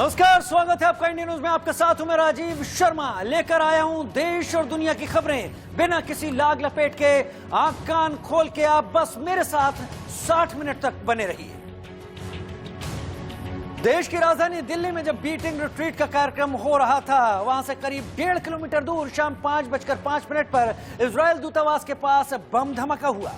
नमस्कार, स्वागत है आपका इंडिया न्यूज में। आपके साथ हूं मैं राजीव शर्मा। लेकर आया हूं देश और दुनिया की खबरें बिना किसी लाग लपेट के। आंख कान खोल के आप बस मेरे साथ 60 मिनट तक बने रहिए। देश की राजधानी दिल्ली में जब बीटिंग रिट्रीट का कार्यक्रम हो रहा था, वहां से करीब 1.5 किलोमीटर दूर शाम 5:05 पर इजरायल दूतावास के पास बम धमाका हुआ।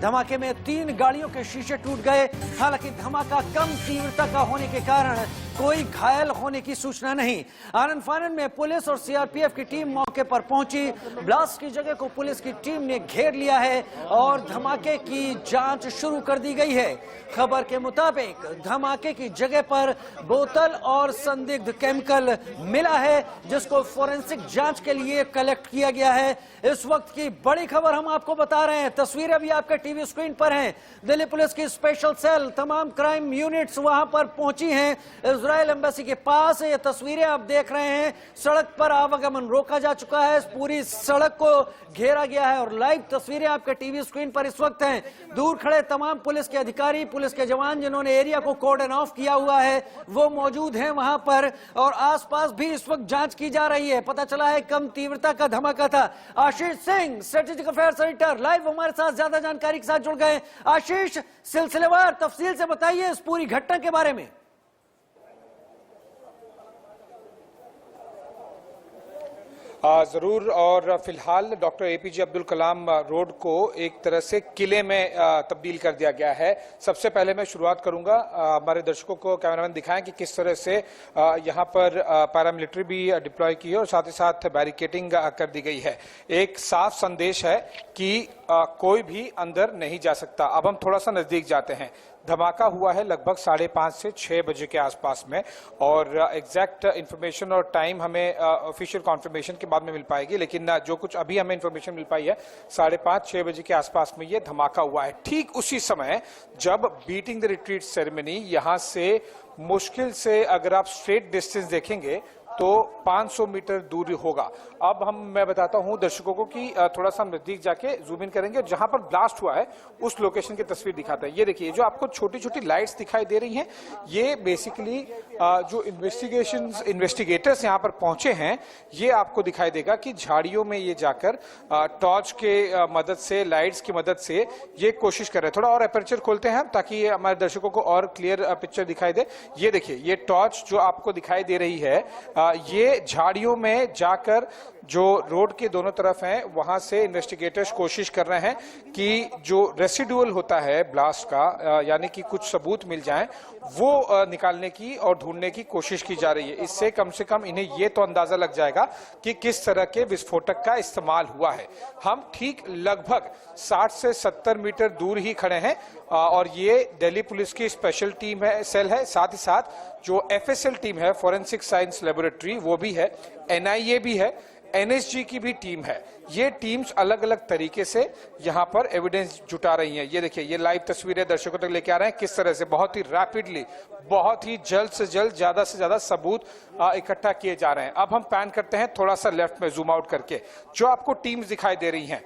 धमाके में 3 गाड़ियों के शीशे टूट गए। हालांकि धमाका कम तीव्रता का होने के कारण कोई घायल होने की सूचना नहीं। आनंद फानन में पुलिस और सीआरपीएफ की टीम मौके पर पहुंची। ब्लास्ट की जगह को पुलिस की टीम ने घेर लिया है और धमाके की जांच शुरू कर दी गई है। खबर के मुताबिक धमाके की जगह पर बोतल और संदिग्ध केमिकल मिला है, जिसको फोरेंसिक जांच के लिए कलेक्ट किया गया है। इस वक्त की बड़ी खबर हम आपको बता रहे हैं। तस्वीरें अभी आपके टीवी स्क्रीन पर हैं। दिल्ली पुलिस की स्पेशल सेल, तमाम क्राइम यूनिट्स वहां पर पहुंची हैं इजरायल एम्बेसी के पास। ये तस्वीरें आप देख रहे हैं। सड़क पर आवागमन रोका जा चुका है। पूरी सड़क को घेरा गया है और लाइव तस्वीरें आपके टीवी स्क्रीन पर इस वक्त हैं। दूर खड़े तमाम पुलिस के अधिकारी, पुलिस के जवान जिन्होंने एरिया को कॉर्डन ऑफ किया हुआ है, वो मौजूद हैं वहां पर। और आसपास भी इस वक्त जांच की जा रही है। पता चला है कम तीव्रता का धमाका था। Ashish Singh, strategic affairs editor, live हमारे साथ ज्यादा जानकारी के साथ जुड़ गए। आशीष, सिलसिलेवार तफसील से बताइए इस पूरी घटना के बारे में। जरूर। और फिलहाल doctor APJ Abdul Kalam road को एक तरह से किले में तब्दील कर दिया गया है। सबसे पहले मैं शुरुआत करूंगा, हमारे दर्शकों को कैमरामैन दिखाएं कि किस तरह से यहां पर पैरामिलिट्री भी डिप्लॉय की है और साथ ही साथ बैरिकेडिंग कर दी गई है। एक साफ संदेश है कि कोई भी अंदर नहीं जा सकता। अब हम थोड़ा सा नजदीक जाते हैं। धमाका हुआ है लगभग 5:30 से 6 बजे के आसपास में और एग्जैक्ट इंफॉर्मेशन और टाइम हमें ऑफिशियल कॉन्फर्मेशन के बाद में मिल पाएगी, लेकिन जो कुछ अभी हमें इंफॉर्मेशन मिल पाई है 5:30-6 बजे के आसपास में ये धमाका हुआ है। ठीक उसी समय जब बीटिंग द रिट्रीट सेरेमनी यहां से मुश्किल से अगर आप स्ट्रेट डिस्टेंस देखेंगे तो 500 मीटर दूरी होगा। अब मैं बताता हूं दर्शकों को कि थोड़ा सा नजदीक जाके जूम इन करेंगे और जहां पर ब्लास्ट हुआ है उस लोकेशन की तस्वीर दिखाते हैं। ये देखिए, जो आपको छोटी छोटी लाइट्स दिखाई दे रही हैं, ये बेसिकली जो इन्वेस्टिगेटर्स यहां पर पहुंचे हैं, ये आपको दिखाई देगा कि झाड़ियों में ये जाकर टॉर्च के मदद से, लाइट्स की मदद से ये कोशिश कर रहे हैं। थोड़ा और अपर्चर खोलते हैं ताकि हमारे दर्शकों को और क्लियर पिक्चर दिखाई दे। ये देखिए, ये टॉर्च जो आपको दिखाई दे रही है, ये झाड़ियों में जाकर जो रोड के दोनों तरफ हैं वहां से इन्वेस्टिगेटर्स कोशिश कर रहे हैं कि जो रेसिडुअल होता है ब्लास्ट का, यानी कि कुछ सबूत मिल जाएं, वो निकालने की और ढूंढने की कोशिश की जा रही है। इससे कम से कम इन्हें ये तो अंदाजा लग जाएगा कि किस तरह के विस्फोटक का इस्तेमाल हुआ है। हम ठीक लगभग 60 से 70 मीटर दूर ही खड़े हैं और ये दिल्ली पुलिस की स्पेशल टीम है, सेल है। साथ ही साथ जो एफएसएल टीम है, फॉरेंसिक साइंस लेबोरेटरी, वो भी है, एनआईए भी है, एनएसजी की भी टीम है। ये टीम्स अलग अलग तरीके से यहाँ पर एविडेंस जुटा रही हैं। ये देखिए, ये लाइव तस्वीरें दर्शकों तक लेके आ रहे हैं किस तरह से बहुत ही रैपिडली, बहुत ही जल्द से जल्द ज्यादा से ज्यादा सबूत इकट्ठा किए जा रहे हैं। अब हम पैन करते हैं थोड़ा सा लेफ्ट में जूम आउट करके। जो आपको टीम्स दिखाई दे रही हैं,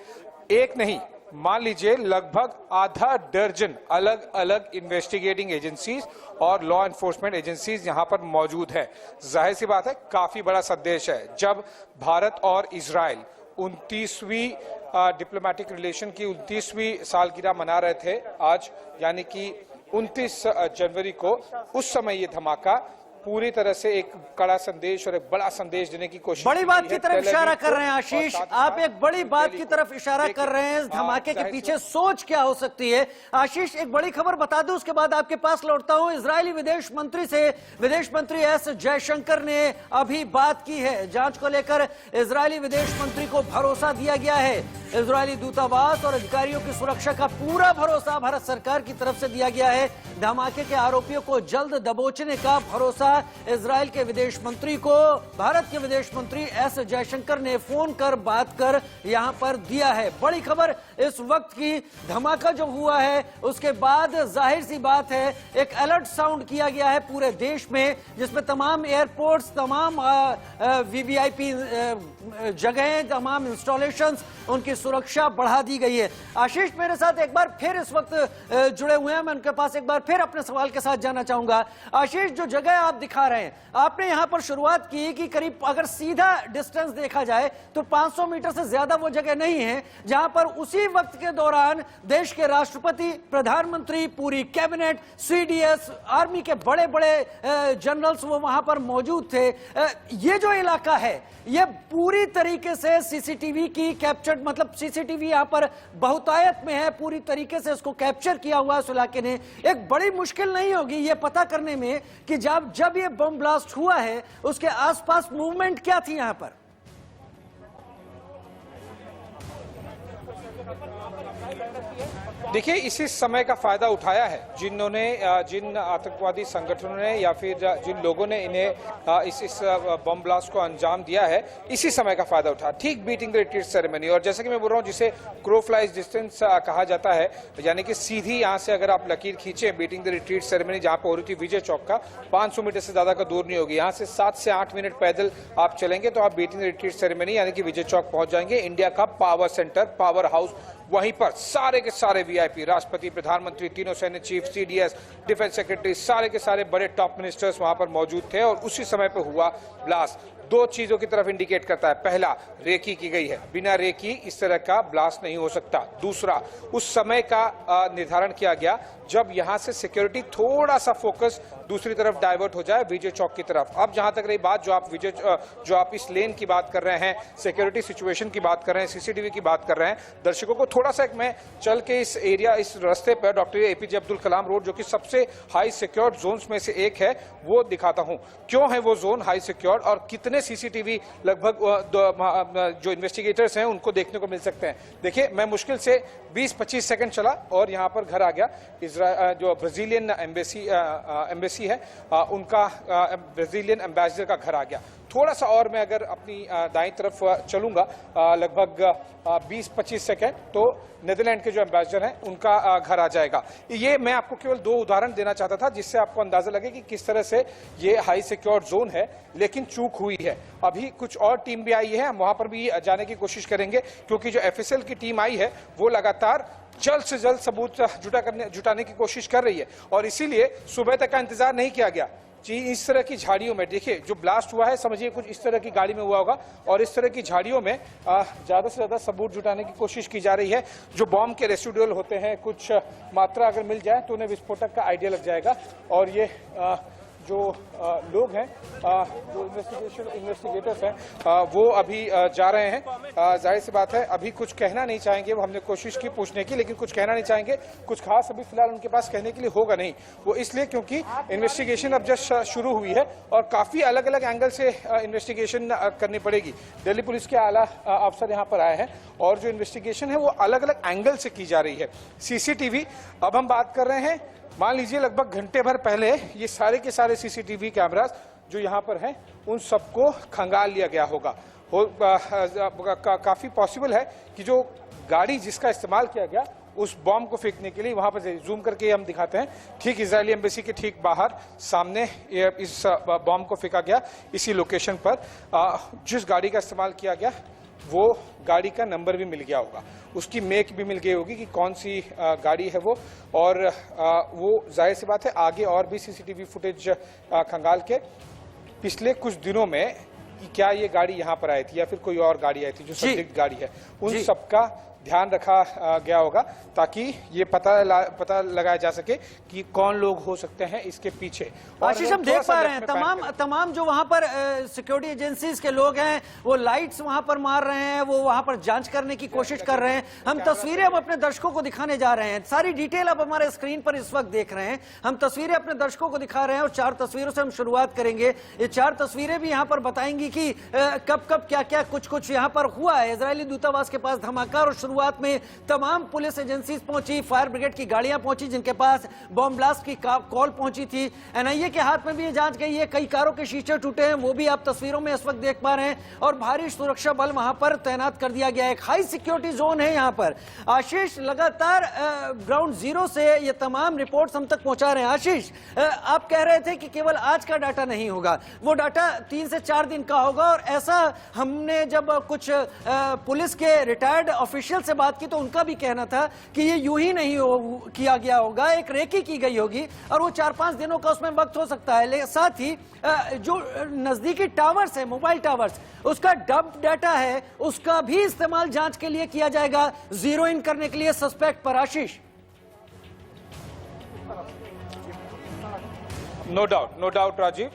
एक नहीं मान लीजिए लगभग आधा दर्जन अलग अलग इन्वेस्टिगेटिंग एजेंसीज और लॉ एनफोर्समेंट एजेंसीज यहां पर मौजूद है। जाहिर सी बात है, काफी बड़ा संदेश है। जब भारत और इजराइल 29वीं डिप्लोमेटिक रिलेशन की 29वीं सालगिरह मना रहे थे आज, यानी कि 29 जनवरी को, उस समय ये धमाका पूरी तरह से एक कड़ा संदेश और एक बड़ा संदेश देने की कोशिश। बड़ी बात की तरफ इशारा कर रहे हैं आशीष, आप एक बड़ी बात की तरफ इशारा कर रहे हैं। इस धमाके के पीछे सोच क्या हो सकती है? आशीष, एक बड़ी खबर बता दूं, उसके बाद आपके पास लौटता हूं। इजरायली विदेश मंत्री से विदेश मंत्री एस जयशंकर ने अभी बात की है। जांच को लेकर इजरायली विदेश मंत्री को भरोसा दिया गया है। इजरायली दूतावास और अधिकारियों की सुरक्षा का पूरा भरोसा भारत सरकार की तरफ से दिया गया है। धमाके के आरोपियों को जल्द दबोचने का भरोसा इजराइल के विदेश मंत्री को भारत के विदेश मंत्री एस जयशंकर ने फोन कर बात कर यहां पर दिया है। बड़ी खबर इस वक्त की, धमाका जो हुआ है उसके बाद जाहिर सी बात है एक अलर्ट साउंड किया गया है पूरे देश में, जिसमें तमाम एयरपोर्ट्स, तमाम वीवीआईपी जगहें, तमाम इंस्टॉलेशंस, उनकी सुरक्षा बढ़ा दी गई है। आशीष मेरे साथ एक बार फिर इस वक्त जुड़े हुए हैं, मैं उनके पास एक बार फिर अपने सवाल के साथ जाना चाहूंगा। आशीष, जो जगह आप दिखा रहे हैं, आपने यहां पर शुरुआत की कि करीब अगर सीधा डिस्टेंस देखा जाए तो 500 मीटर से ज्यादा वो जगह नहीं है जहां पर उसी वक्त के दौरान देश के राष्ट्रपति, प्रधानमंत्री, पूरी कैबिनेट, सीडीएस, आर्मी के बड़े बड़े जनरल्स वो वहां पर मौजूद थे। ये जो इलाका है ये पूरी तरीके से सीसीटीवी की कैप्चर्ड, मतलब सीसीटीवी यहां पर बहुतायत में है, पूरी तरीके से इसको कैप्चर किया हुआ है। उस इलाके ने एक बड़ी मुश्किल नहीं होगी ये पता करने में कि जब ये बम ब्लास्ट हुआ है उसके आसपास मूवमेंट क्या थी यहां पर? देखिए, इसी समय का फायदा उठाया है जिन आतंकवादी संगठनों ने या फिर जिन लोगों ने इन्हें इस बम ब्लास्ट को अंजाम दिया है, इसी समय का फायदा उठा, ठीक बीटिंग द रिट्रीट सेरेमनी। और जैसे कि मैं बोल रहा हूँ, जिसे क्रो फ्लाइज डिस्टेंस कहा जाता है, यानी कि सीधी यहाँ से अगर आप लकीर खींचे बीटिंग द रिट्रीट सेरेमनी जहाँ पर हो रही थी विजय चौक का, 500 मीटर से ज्यादा का दूर नहीं होगी। यहाँ से 7 से 8 मिनट पैदल आप चलेंगे तो आप बीटिंग द रिट्रीट सेरेमनी यानी कि विजय चौक पहुंच जाएंगे। इंडिया का पावर सेंटर, पावर हाउस, वहीं पर सारे के सारे वीआईपी, राष्ट्रपति, प्रधानमंत्री, तीनों सैन्य चीफ, सीडीएस, डिफेंस सेक्रेटरी, सारे के सारे बड़े टॉप मिनिस्टर्स वहां पर मौजूद थे। और उसी समय पर हुआ ब्लास्ट। दो चीजों की तरफ इंडिकेट करता है। पहला, रेकी की गई है, बिना रेकी इस तरह का ब्लास्ट नहीं हो सकता। दूसरा, उस समय का निर्धारण किया गया जब यहां से सिक्योरिटी थोड़ा सा फोकस दूसरी तरफ डाइवर्ट हो जाए, विजय चौक की तरफ। अब जहां तक रही बात, जो आप इस लेन की बात कर रहे हैं, सिक्योरिटी सिचुएशन की बात कर रहे हैं, सीसीटीवी की बात कर रहे हैं, दर्शकों को थोड़ा सा मैं चल के इस एरिया, इस रास्ते पर doctor APJ Abdul Kalam road, जो कि सबसे हाई सिक्योर्ड जोन्स में से एक है, वो दिखाता हूं। क्यों है वो जोन हाई सिक्योर्ड और कितने सीसीटीवी लगभग जो इन्वेस्टिगेटर्स हैं उनको देखने को मिल सकते हैं। देखिए, मैं मुश्किल से 20-25 सेकंड चला और यहां पर घर आ गया। जो ब्राजीलियन एम्बेसी है, उनका ब्राजीलियन एम्बेसडर का घर आ गया। थोड़ा सा और मैं अगर अपनी दाईं तरफ चलूंगा लगभग 20-25 सेकंड तो नीदरलैंड के जो एम्बेसडर हैं उनका घर आ जाएगा। ये मैं आपको केवल 2 उदाहरण देना चाहता था जिससे आपको अंदाजा लगे कि किस तरह से ये हाई सिक्योर्ड जोन है, लेकिन चूक हुई है। अभी कुछ और टीम भी आई है, हम वहां पर भी जाने की कोशिश करेंगे क्योंकि जो एफएसएल की टीम आई है वो लगातार जल्द से जल्द सबूत जुटाने की कोशिश कर रही है। और इसीलिए सुबह तक का इंतजार नहीं किया गया जी। इस तरह की झाड़ियों में देखिए, जो ब्लास्ट हुआ है समझिए कुछ इस तरह की गाड़ी में हुआ होगा और इस तरह की झाड़ियों में ज्यादा से ज्यादा सबूत जुटाने की कोशिश की जा रही है। जो बॉम्ब के रेसिडुअल होते हैं, कुछ मात्रा अगर मिल जाए तो उन्हें विस्फोटक का आइडिया लग जाएगा। और ये जो लोग हैं, जो इन्वेस्टिगेटर्स हैं, वो अभी जा रहे हैं। जाहिर सी बात है अभी कुछ कहना नहीं चाहेंगे, वो हमने कोशिश की पूछने की, लेकिन कुछ कहना नहीं चाहेंगे। कुछ खास अभी फिलहाल उनके पास कहने के लिए होगा नहीं, वो इसलिए क्योंकि इन्वेस्टिगेशन अब जस्ट शुरू हुई है और काफी अलग अलग एंगल से इन्वेस्टिगेशन करनी पड़ेगी। दिल्ली पुलिस के आला अफसर यहाँ पर आए हैं और जो इन्वेस्टिगेशन है वो अलग अलग एंगल से की जा रही है। सीसीटीवी, अब हम बात कर रहे हैं, मान लीजिए लगभग घंटे भर पहले ये सारे के सारे सीसीटीवी कैमरास जो यहाँ पर हैं उन सबको खंगाल लिया गया होगा। काफी पॉसिबल है कि जो गाड़ी जिसका इस्तेमाल किया गया उस बॉम्ब को फेंकने के लिए, वहां पर जूम करके हम दिखाते हैं, ठीक इजरायली एम्बेसी के ठीक बाहर सामने इस बॉम्ब को फेंका गया। इसी लोकेशन पर जिस गाड़ी का इस्तेमाल किया गया वो गाड़ी का नंबर भी मिल गया होगा, उसकी मेक भी मिल गई होगी कि कौन सी गाड़ी है वो। और वो जाहिर सी बात है आगे और भी सीसीटीवी फुटेज खंगाल के पिछले कुछ दिनों में क्या ये गाड़ी यहाँ पर आई थी या फिर कोई और गाड़ी आई थी जो संदिग्ध गाड़ी है, उन सबका ध्यान रखा गया होगा ताकि ये पता लगाया जा सके कि कौन लोग हो सकते हैं इसके पीछे। आशीष, हम देख पा रहे हैं तमाम जो वहां पर सिक्योरिटी एजेंसीज के लोग हैं वो लाइट्स वहां पर मार रहे हैं, वो वहां पर जांच करने की कोशिश कर रहे हैं। हम तस्वीरें अब अपने दर्शकों को दिखाने जा रहे हैं, सारी डिटेल अब हमारे स्क्रीन पर इस वक्त देख रहे हैं। हम तस्वीरें अपने दर्शकों को दिखा रहे हैं और 4 तस्वीरों से हम शुरुआत करेंगे। ये 4 तस्वीरें भी यहाँ पर बताएंगी कि कब कब क्या क्या कुछ यहाँ पर हुआ है। इजरायली दूतावास के पास धमाका और शुरुआत में तमाम पुलिस एजेंसीज पहुंची, फायर ब्रिगेड की गाड़ियां पहुंची जिनके पास बॉम्ब ब्लास्ट की कॉल पहुंची थी। एनआईए के हाथ में भी ये जांच गई है, कई कारों के शीशे टूटे हैं, वो भी आप तस्वीरों में इस वक्त देख पा रहे हैं, और भारी सुरक्षा बल वहां पर तैनात कर दिया गया है। एक हाई सिक्योरिटी जोन है यहां पर। आशीष, लगातार ग्राउंड जीरो से ये तमाम रिपोर्ट्स हम तक पहुंचा रहे हैं। आशीष, आप कह रहे थे कि केवल आज का डाटा नहीं होगा, वो डाटा 3 से 4 दिन का होगा, और ऐसा हमने जब कुछ पुलिस के रिटायर्ड ऑफिशियल से बात की तो उनका भी कहना था कि ये यूं ही नहीं किया गया होगा, एक रेकी की गई होगी और वो 4-5 दिनों का उसमें वक्त हो सकता है। लेकिन साथ ही जो नजदीकी टावर्स है, मोबाइल टावर्स, उसका डब डाटा है, उसका भी इस्तेमाल जांच के लिए किया जाएगा, जीरो इन करने के लिए सस्पेक्ट पर। आशीष, नो डाउट राजीव,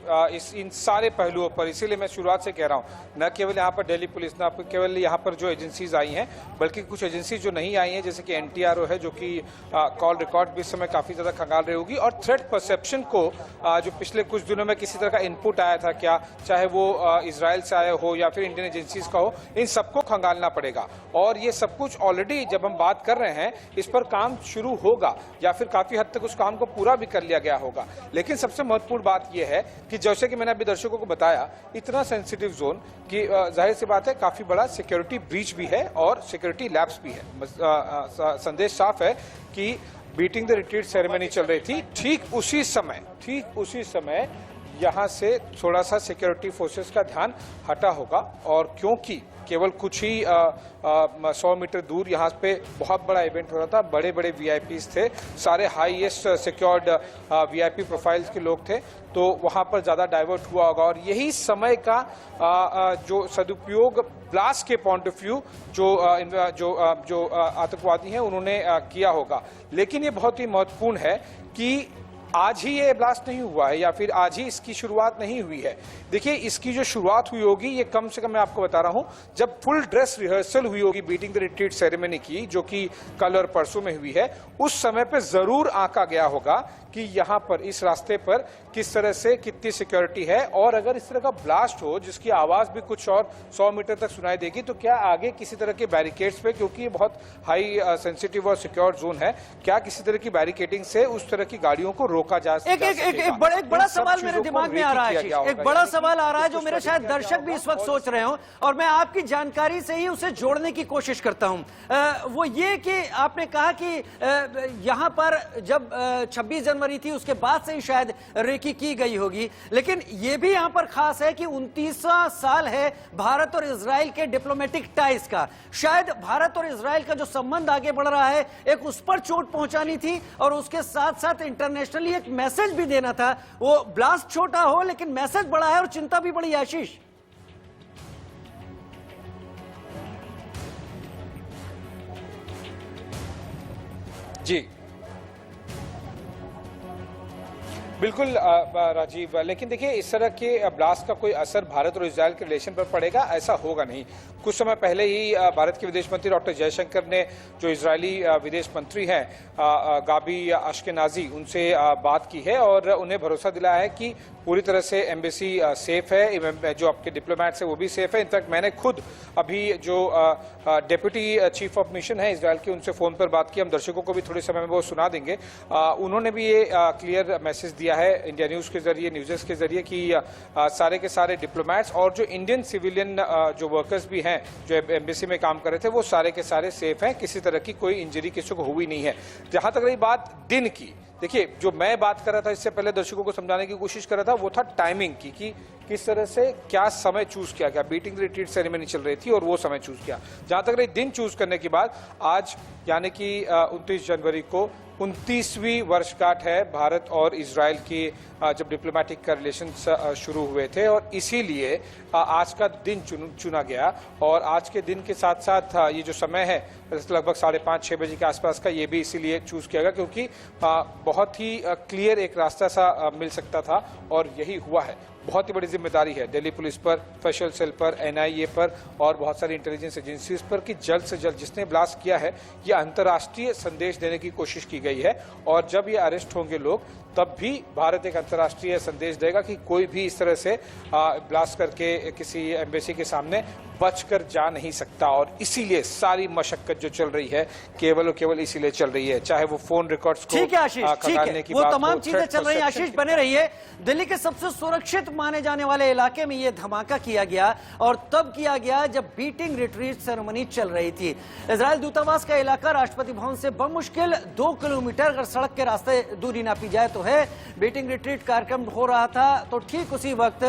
इन सारे पहलुओं पर, इसीलिए मैं शुरुआत से कह रहा हूं, न केवल यहाँ पर दिल्ली पुलिस, न केवल यहाँ पर जो एजेंसीज आई हैं, बल्कि कुछ एजेंसी जो नहीं आई हैं, जैसे कि एनटीआरओ है, जो कि कॉल रिकॉर्ड भी इस समय काफ़ी ज़्यादा खंगाल रही होगी, और थ्रेट परसेप्शन को जो पिछले कुछ दिनों में किसी तरह का इनपुट आया था, क्या चाहे वो इसराइल से आया हो या फिर इंडियन एजेंसीज का हो, इन सबको खंगालना पड़ेगा। और ये सब कुछ ऑलरेडी जब हम बात कर रहे हैं, इस पर काम शुरू होगा या फिर काफ़ी हद तक उस काम को पूरा भी कर लिया गया होगा। लेकिन सबसे महत्वपूर्ण बात यह है कि जैसे कि मैंने अभी दर्शकों को बताया, इतना सेंसिटिव जोन कि जाहिर सी बात है काफी बड़ा सिक्योरिटी ब्रीच भी है और सिक्योरिटी लैप्स भी है। संदेश साफ है कि बीटिंग द रिट्रीट सेरेमनी चल रही थी, ठीक उसी समय यहाँ से थोड़ा सा सिक्योरिटी फोर्सेस का ध्यान हटा होगा, और क्योंकि केवल कुछ ही 100 मीटर दूर यहाँ पे बहुत बड़ा इवेंट हो रहा था, बड़े बड़े वीआईपीज थे, सारे हाईएस्ट सिक्योर्ड वीआईपी प्रोफाइल्स के लोग थे, तो वहाँ पर ज़्यादा डाइवर्ट हुआ होगा, और यही समय का जो सदुपयोग ब्लास्ट के पॉइंट ऑफ व्यू जो आतंकवादी हैं उन्होंने किया होगा। लेकिन ये बहुत ही महत्वपूर्ण है कि आज ही ये ब्लास्ट नहीं हुआ है या फिर आज ही इसकी शुरुआत नहीं हुई है। देखिए, इसकी जो शुरुआत हुई होगी, ये कम से कम मैं आपको बता रहा हूं, जब फुल ड्रेस रिहर्सल हुई होगी बीटिंग द रिट्रीट सेरेमनी की, जो कि कल और परसों में हुई है, उस समय पे जरूर आंका गया होगा कि यहाँ पर इस रास्ते पर किस तरह से कितनी सिक्योरिटी है, और अगर इस तरह का ब्लास्ट हो जिसकी आवाज भी कुछ और 100 मीटर तक सुनाई देगी, तो क्या आगे किसी तरह के बैरिकेड्स पे, क्योंकि ये बहुत हाई सेंसिटिव और सिक्योर जोन है, क्या किसी तरह की बैरिकेडिंग से उस तरह की गाड़ियों को रोका जा सकेगा? एक बड़ा सवाल मेरे दिमाग में आ रहा है, एक बड़ा सवाल आ रहा है जो मेरे शायद दर्शक भी इस वक्त सोच रहे हो, और मैं आपकी जानकारी से ही उसे जोड़ने की कोशिश करता हूं। वो ये कि आपने कहा कि यहां पर जब 26 जनवरी थी उसके बाद से ही शायद रेकी की गई होगी, लेकिन यह भी यहां पर खास है कि 29वां साल है भारत और इजराइल के डिप्लोमेटिक टाइज का। शायद भारत और इजराइल का जो संबंध आगे बढ़ रहा है, एक उस पर चोट पहुंचानी थी और उसके साथ साथ इंटरनेशनली एक मैसेज भी देना था। वो ब्लास्ट छोटा हो लेकिन मैसेज बड़ा है और चिंता भी बड़ी है। आशीष, जी बिल्कुल राजीव, लेकिन देखिए, इस तरह के ब्लास्ट का कोई असर भारत और इजराइल के रिलेशन पर पड़ेगा ऐसा होगा नहीं। कुछ समय पहले ही भारत के विदेश मंत्री डॉक्टर जयशंकर ने, जो इजरायली विदेश मंत्री हैं गाबी अश्केनाजी, उनसे बात की है और उन्हें भरोसा दिलाया है कि पूरी तरह से एम्बेसी सेफ है, जो आपके डिप्लोमेट्स है वो भी सेफ है। इनफैक्ट मैंने खुद अभी जो डेप्यूटी चीफ ऑफ मिशन है इजराइल की, उनसे फोन पर बात की, हम दर्शकों को भी थोड़े समय में वो सुना देंगे। उन्होंने भी ये क्लियर मैसेज दिया है इंडिया न्यूज के जरिए, न्यूज़ के जरिए, कि सारे के सारे डिप्लोमेट्स और जो इंडियन सिविलियन जो वर्कर्स भी हैं जो एम्बेसी में काम कर रहे थे, वो सारे के सारे सेफ हैं, किसी तरह की कोई इंजरी किसी को हुई नहीं है। जहां तक रही बात दिन की, देखिए, जो मैं बात कर रहा था इससे पहले दर्शकों को समझाने की कोशिश कर रहा था, वो था टाइमिंग की, कि किस तरह से क्या समय चूज किया गया। बीटिंग द रिट्रीट सेरेमनी चल रही थी और वो समय चूज किया। जहां तक रही दिन चूज करने की बात, आज यानी कि 29 जनवरी को 29वीं वर्षगांठ है भारत और इजराइल की, जब डिप्लोमेटिक का रिलेशंस शुरू हुए थे, और इसीलिए आज का दिन चुना गया। और आज के दिन के साथ साथ ये जो समय है लगभग 5:30-6 बजे के आसपास का, ये भी इसीलिए चूज किया गया क्योंकि बहुत ही क्लियर एक रास्ता सा मिल सकता था और यही हुआ है। बहुत ही बड़ी जिम्मेदारी है दिल्ली पुलिस पर, स्पेशल सेल पर, NIA पर और बहुत सारी इंटेलिजेंस एजेंसीज पर कि जल्द से जल्द जिसने ब्लास्ट किया है ये अंतर्राष्ट्रीय संदेश देने की कोशिश की गई है। और जब ये अरेस्ट होंगे लोग तब भी भारत एक अंतर्राष्ट्रीय संदेश देगा कि कोई भी इस तरह से ब्लास्ट करके किसी एम्बेसी के सामने बचकर जा नहीं सकता। और इसीलिए सारी मशक्कत जो चल रही है केवल और केवल इसीलिए चल रही है, चाहे वो फोन रिकॉर्ड्स को ठीक है आशीष, ठीक है, वो तमाम चीजें चल रही हैं। आशीष बने रहिए। दिल्ली के सबसे सुरक्षित माने जाने वाले इलाके में यह धमाका किया गया और तब किया गया जब बीटिंग रिट्रीट सेरेमनी चल रही थी। इजराइल दूतावास का इलाका राष्ट्रपति भवन से बमुश्किल 2 किलोमीटर अगर सड़क के रास्ते दूरी नापी जाए तो है। बीटिंग रिट्रीट कार्यक्रम हो रहा था तो ठीक उसी वक्त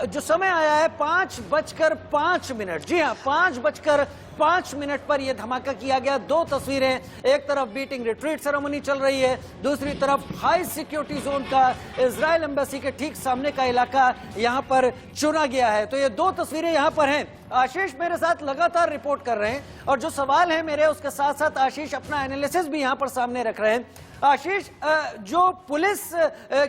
जो समय आया है 5:05। जी हाँ, 5:05 पर यह धमाका किया गया। 2 तस्वीरें, एक तरफ बीटिंग रिट्रीट सेरेमनी चल रही है, दूसरी तरफ हाई सिक्योरिटी जोन का इजराइल एम्बेसी के ठीक सामने का इलाका यहां पर चुना गया है। तो ये 2 तस्वीरें यहां पर हैं। आशीष मेरे साथ लगातार रिपोर्ट कर रहे हैं और जो सवाल है मेरे उसके साथ साथ आशीष अपना एनालिसिस भी यहां पर सामने रख रहे हैं। आशीष, जो पुलिस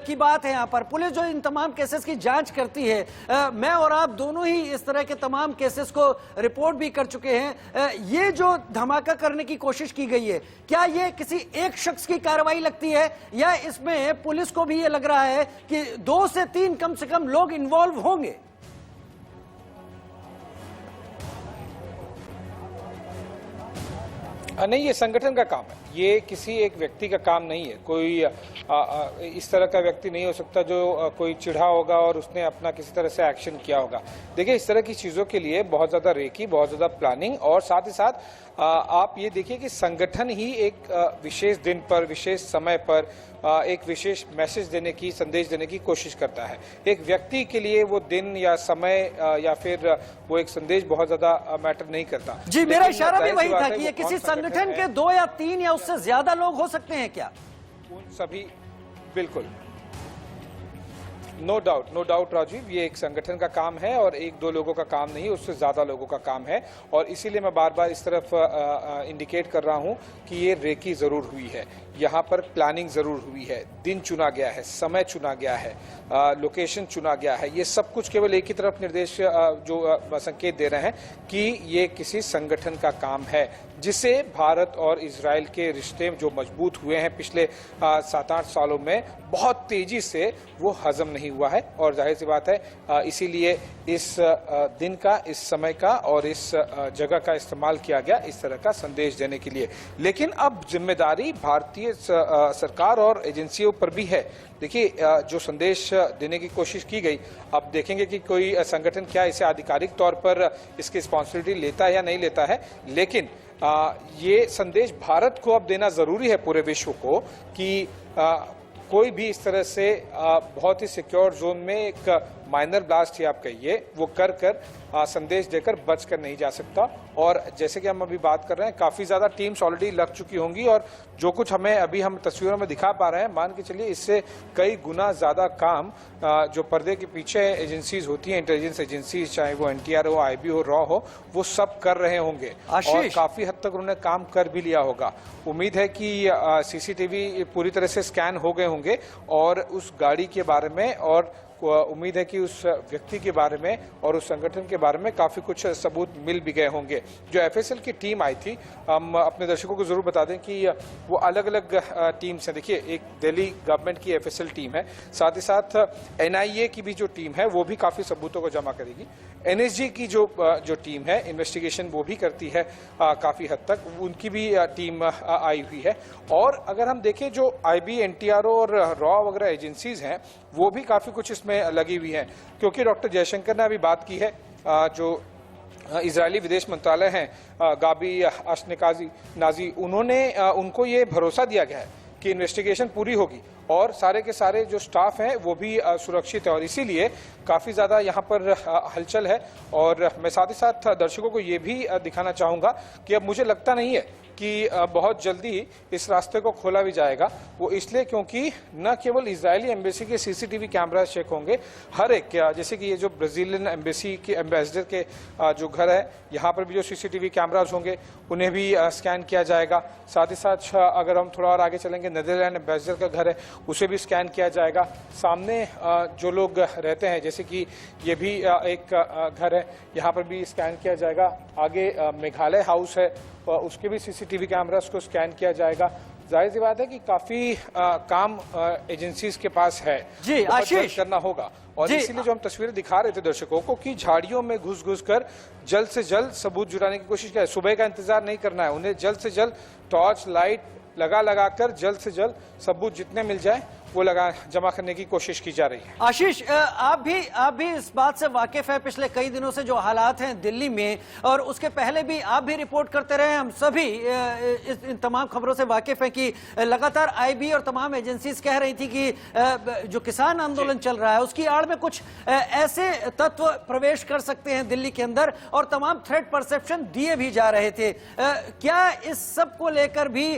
की बात है, यहाँ पर पुलिस जो इन तमाम केसेस की जांच करती है, मैं और आप दोनों ही इस तरह के तमाम केसेस को रिपोर्ट भी कर चुके हैं। ये जो धमाका करने की कोशिश की गई है, क्या ये किसी एक शख्स की कार्रवाई लगती है या इसमें पुलिस को भी ये लग रहा है कि 2 से 3 कम से कम लोग इन्वॉल्व होंगे? नहीं, ये संगठन का काम है, ये किसी एक व्यक्ति का काम नहीं है। कोई इस तरह का व्यक्ति नहीं हो सकता जो कोई चिढ़ा होगा और उसने अपना किसी तरह से एक्शन किया होगा। देखिए, इस तरह की चीज़ों के लिए बहुत ज़्यादा रेकी, बहुत ज़्यादा प्लानिंग और साथ ही साथ आप ये देखिए कि संगठन ही एक विशेष दिन पर, विशेष समय पर एक विशेष मैसेज देने की, संदेश देने की कोशिश करता है। एक व्यक्ति के लिए वो दिन या समय या फिर वो एक संदेश बहुत ज़्यादा मैटर नहीं करता। जी, मेरा इशारा भी वही था कि ये किसी संगठन के 2 या 3 या उससे ज्यादा लोग हो सकते हैं क्या? उन सभी, बिल्कुल, नो डाउट राजीव, ये एक संगठन का काम है और 1-2 लोगों का काम नहीं, उससे ज्यादा लोगों का काम है। और इसीलिए मैं बार बार इस तरफ इंडिकेट कर रहा हूं कि ये रेकी जरूर हुई है, यहाँ पर प्लानिंग जरूर हुई है, दिन चुना गया है, समय चुना गया है, लोकेशन चुना गया है। ये सब कुछ केवल एक ही तरफ निर्देश जो संकेत दे रहे हैं कि ये किसी संगठन का काम है, जिसे भारत और इजराइल के रिश्ते जो मजबूत हुए हैं पिछले 7-8 सालों में, बहुत तेजी से वो हजम नहीं हुआ है। और जाहिर सी बात है इसीलिए इस दिन का, इस समय का और इस जगह का इस्तेमाल किया गया इस तरह का संदेश देने के लिए। लेकिन अब जिम्मेदारी भारतीय सरकार और एजेंसियों पर भी है। देखिए, जो संदेश देने की कोशिश की गई, अब देखेंगे कि कोई संगठन क्या इसे आधिकारिक तौर पर इसकी रिस्पॉन्सिबिलिटी लेता है या नहीं लेता है। लेकिन ये संदेश भारत को अब देना जरूरी है पूरे विश्व को कि कोई भी इस तरह से बहुत ही सिक्योर जोन में एक माइनर ब्लास्ट ही आप कहिए वो कर संदेश देकर बचकर नहीं जा सकता। और जैसे कि हम अभी बात कर रहे हैं, काफ़ी ज़्यादा टीम्स ऑलरेडी लग चुकी होंगी और जो कुछ हमें अभी हम तस्वीरों में दिखा पा रहे हैं, मान के चलिए इससे कई गुना ज़्यादा काम जो पर्दे के पीछे एजेंसीज होती हैं, इंटेलिजेंस एजेंसीज, चाहे वो NTR हो, IB हो, रॉ हो, वो सब कर रहे होंगे और काफ़ी हद तक उन्होंने काम कर भी लिया होगा। उम्मीद है कि CCTV पूरी तरह से स्कैन हो गए होंगे और उस गाड़ी के बारे में, और उम्मीद है कि उस व्यक्ति के बारे में और उस संगठन के बारे में काफ़ी कुछ सबूत मिल भी गए होंगे। जो FSL की टीम आई थी, हम अपने दर्शकों को ज़रूर बता दें कि वो अलग अलग टीम्स हैं। देखिए, एक दिल्ली गवर्नमेंट की FSL टीम है, साथ ही साथ NIA की भी जो टीम है वो भी काफ़ी सबूतों को जमा करेगी। NSG की जो टीम है इन्वेस्टिगेशन वो भी करती है काफ़ी हद तक, उनकी भी टीम आई हुई है। और अगर हम देखें जो IB, NTR और रॉ वगैरह एजेंसीज हैं वो भी काफ़ी कुछ इसमें लगी हुई हैं, क्योंकि डॉक्टर जयशंकर ने अभी बात की है, जो इजरायली विदेश मंत्रालय हैं, गाबी अशकेनाजी, उनको ये भरोसा दिया गया है कि इन्वेस्टिगेशन पूरी होगी और सारे के सारे जो स्टाफ हैं वो भी सुरक्षित है। और इसीलिए काफ़ी ज़्यादा यहाँ पर हलचल है। और मैं साथ ही साथ दर्शकों को ये भी दिखाना चाहूँगा कि अब मुझे लगता नहीं है कि बहुत जल्दी इस रास्ते को खोला भी जाएगा। वो इसलिए क्योंकि न केवल इजरायली एम्बेसी के CCTV कैमरा चेक होंगे, हर एक, जैसे कि ये जो ब्राज़ीलियन एम्बेसी के एम्बेसडर के जो घर है, यहाँ पर भी जो CCTV कैमराज होंगे उन्हें भी स्कैन किया जाएगा। साथ ही साथ अगर हम थोड़ा और आगे चलेंगे, नीदरलैंड एम्बेसडर का घर है, उसे भी स्कैन किया जाएगा। सामने जो लोग रहते हैं, जैसे कि ये भी एक घर है, यहाँ पर भी स्कैन किया जाएगा। आगे मेघालय हाउस है, उसके भी सीसीटीवी कैमरास को स्कैन किया जाएगा। जाहिर सी बात है कि काफी काम एजेंसीज के पास है, जी आशीष करना होगा। और इसीलिए जो हम तस्वीरें दिखा रहे थे दर्शकों को कि झाड़ियों में घुस कर जल्द से जल्द सबूत जुटाने की कोशिश है। सुबह का इंतजार नहीं करना है, उन्हें जल्द से जल्द टॉर्च लाइट लगाकर जल्द से जल्द सबूत जितने मिल जाए वो जमा करने की कोशिश की जा रही है। आशीष, आप भी इस बात से वाकिफ है पिछले कई दिनों से जो हालात हैं दिल्ली में, और उसके पहले भी आप भी रिपोर्ट करते रहे। हम सभी इन तमाम खबरों से वाकिफ हैं कि लगातार आईबी और तमाम एजेंसीज कह रही थी कि जो किसान आंदोलन चल रहा है उसकी आड़ में कुछ ऐसे तत्व प्रवेश कर सकते हैं दिल्ली के अंदर, और तमाम थ्रेट परसेप्शन दिए भी जा रहे थे। क्या इस सब को लेकर भी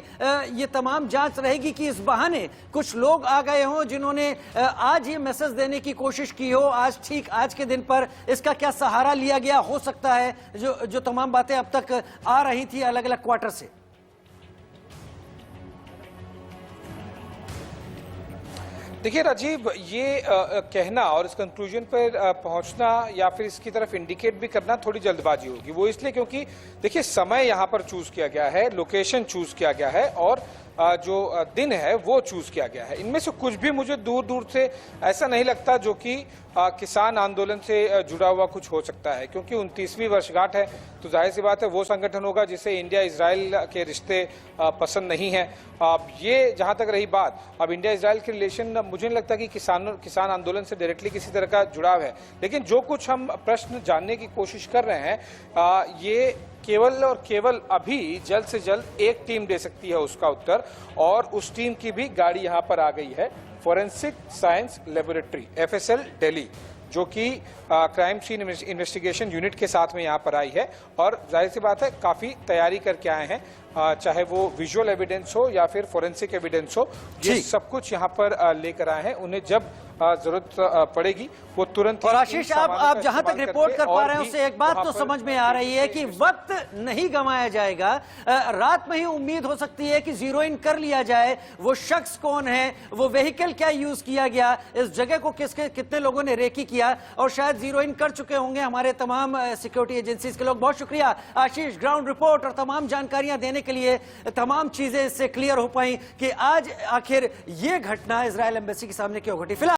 ये तमाम जांच रहेगी कि इस बहाने कुछ लोग आ गए हों जिन्होंने आज ये मैसेज देने की कोशिश की हो, आज के दिन पर इसका क्या सहारा लिया गया हो सकता है, जो तमाम बातें अब तक आ रही थी अलग अलग क्वार्टर से? देखिए राजीव, ये कहना और इस कंक्लूजन पर पहुंचना या फिर इसकी तरफ इंडिकेट भी करना थोड़ी जल्दबाजी होगी। वो इसलिए क्योंकि देखिए समय यहां पर चूज किया गया है, लोकेशन चूज किया गया है, और जो दिन है वो चूज किया गया है। इनमें से कुछ भी मुझे दूर दूर से ऐसा नहीं लगता जो कि किसान आंदोलन से जुड़ा हुआ कुछ हो सकता है, क्योंकि 29वीं वर्षगांठ है तो जाहिर सी बात है वो संगठन होगा जिसे इंडिया इजराइल के रिश्ते पसंद नहीं है। ये जहां तक रही बात, अब इंडिया इजराइल के रिलेशन मुझे नहीं लगता कि किसान आंदोलन से डायरेक्टली किसी तरह का जुड़ाव है। लेकिन जो कुछ हम प्रश्न जानने की कोशिश कर रहे हैं, ये केवल और केवल अभी जल्द से जल्द एक टीम दे सकती है उसका उत्तर, और उस टीम की भी गाड़ी यहां पर आ गई है, forensic science laboratory FSL Delhi, जो कि क्राइम सीन इन्वेस्टिगेशन यूनिट के साथ में यहां पर आई है। और जाहिर सी बात है काफी तैयारी करके आए हैं, चाहे वो विजुअल एविडेंस हो या फिर फोरेंसिक एविडेंस हो, ये सब कुछ यहां पर लेकर आए हैं। उन्हें जब जरूरत पड़ेगी वो तुरंत। और आशीष, आप जहां तक रिपोर्ट कर पा रहे हैं उससे एक बात तो समझ में आ रही है कि वक्त नहीं गंवाया जाएगा। रात में ही उम्मीद हो सकती है कि जीरो इन कर लिया जाए, वो शख्स कौन है, वो व्हीकल क्या यूज किया गया, इस जगह को कितने लोगों ने रेकी किया, और शायद जीरो इन कर चुके होंगे हमारे तमाम सिक्योरिटी एजेंसीज के लोग। बहुत शुक्रिया आशीष, ग्राउंड रिपोर्ट और तमाम जानकारियां देने के लिए। तमाम चीजें इससे क्लियर हो पाई कि आज आखिर ये घटना इजरायल एम्बेसी के सामने क्यों घटी। फिलहाल